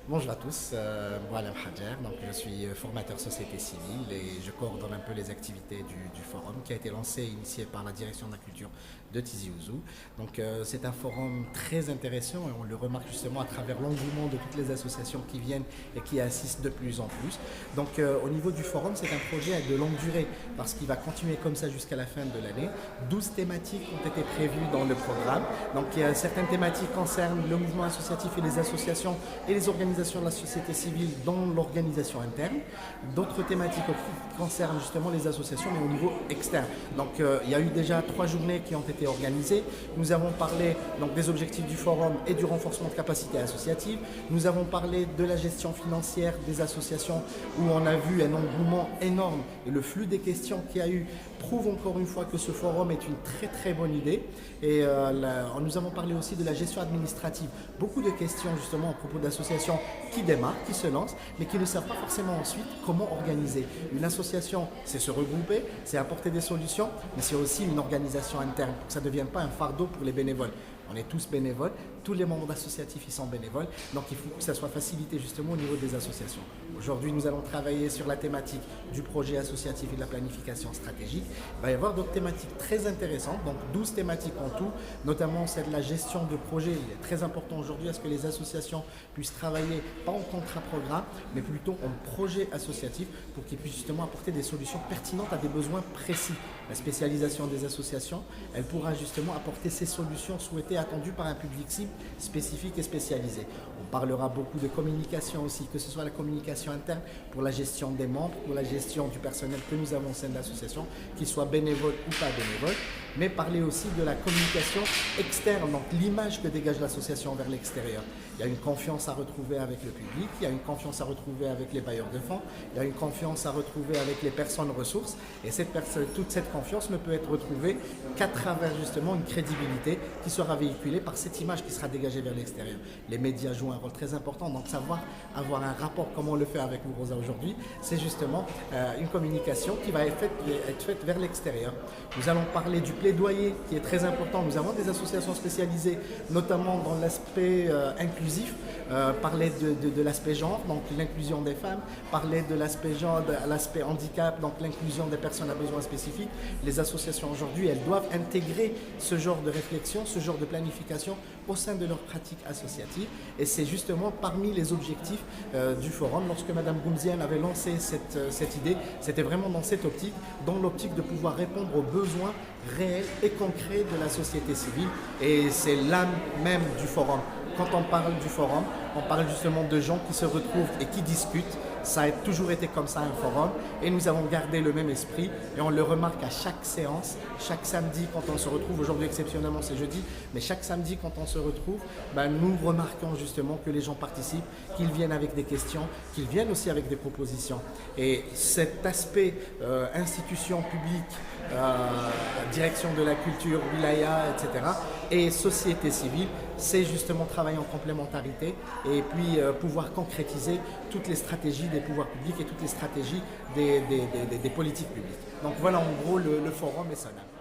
Bonjour à tous, moi Alain Hadjer, donc je suis formateur société civile et je coordonne un peu les activités du forum qui a été lancé et initié par la direction de la culture de Tizi Ouzou. Donc c'est un forum très intéressant et on le remarque justement à travers l'engouement de toutes les associations qui viennent et qui assistent de plus en plus. Donc au niveau du forum, c'est un projet de longue durée parce qu'il va continuer comme ça jusqu'à la fin de l'année. 12 thématiques ont été prévues dans le programme. Donc certaines thématiques concernent le mouvement associatif et les associations et les organisations de la société civile dans l'organisation interne. D'autres thématiques concernent justement les associations mais au niveau externe. Donc il y a eu déjà 3 journées qui ont été organisées. Nous avons parlé donc, des objectifs du forum et du renforcement de capacité associative. Nous avons parlé de la gestion financière des associations où on a vu un engouement énorme et le flux des questions qu'il y a eu prouve encore une fois que ce forum est une très bonne idée. Et nous avons parlé aussi de la gestion administrative. Beaucoup de questions justement à propos d'associations qui démarrent, qui se lancent, mais qui ne savent pas forcément ensuite comment organiser. Une association, c'est se regrouper, c'est apporter des solutions, mais c'est aussi une organisation interne pour que ça ne devienne pas un fardeau pour les bénévoles. On est tous bénévoles, tous les membres associatifs ils sont bénévoles, donc il faut que ça soit facilité justement au niveau des associations. Aujourd'hui, nous allons travailler sur la thématique du projet associatif et de la planification stratégique. Il va y avoir d'autres thématiques très intéressantes, donc 12 thématiques en tout, notamment celle de la gestion de projet. Il est très important aujourd'hui à ce que les associations puissent travailler pas en contrat-programme, mais plutôt en projet associatif pour qu'ils puissent justement apporter des solutions pertinentes à des besoins précis. La spécialisation des associations, elle pourra justement apporter ces solutions souhaitées, attendues par un public cible spécifique et spécialisé. On parlera beaucoup de communication aussi, que ce soit la communication interne pour la gestion des membres, pour la gestion du personnel que nous avons au sein de l'association, qu'il soit bénévole ou pas bénévole, mais parler aussi de la communication externe, donc l'image que dégage l'association vers l'extérieur. Il y a une confiance à retrouver avec le public, il y a une confiance à retrouver avec les bailleurs de fonds, il y a une confiance à retrouver avec les personnes ressources, et toute cette confiance ne peut être retrouvée qu'à travers justement une crédibilité qui sera véhiculée par cette image qui sera dégagée vers l'extérieur. Les médias jouent un rôle très important, donc savoir avoir un rapport comme on le fait avec vous Rosa aujourd'hui, c'est justement une communication qui va être faite vers l'extérieur. Nous allons parler du plaidoyer qui est très important. Nous avons des associations spécialisées, notamment dans l'aspect inclusif, parler de l'aspect genre, donc l'inclusion des femmes, parler de l'aspect genre, de l'aspect handicap, donc l'inclusion des personnes à besoins spécifiques. Les associations aujourd'hui, elles doivent intégrer ce genre de réflexion, ce genre de planification au sein de leur pratique associative. Et c'est justement parmi les objectifs du forum. Lorsque Mme Goumziane avait lancé cette idée, c'était vraiment dans cette optique, dans l'optique de pouvoir répondre aux besoins réels et concrets de la société civile. Et c'est l'âme même du forum. Quand on parle du forum, on parle justement de gens qui se retrouvent et qui discutent. Ça a toujours été comme ça un forum et nous avons gardé le même esprit et on le remarque à chaque séance, chaque samedi quand on se retrouve, aujourd'hui exceptionnellement c'est jeudi, mais chaque samedi quand on se retrouve, nous remarquons justement que les gens participent, qu'ils viennent avec des questions, qu'ils viennent aussi avec des propositions. Et cet aspect institution publique, direction de la culture, wilaya, etc. et société civile, c'est justement travailler en complémentarité et puis pouvoir concrétiser toutes les stratégies des pouvoirs publics et toutes les stratégies des politiques publiques. Donc voilà en gros le forum et son âme.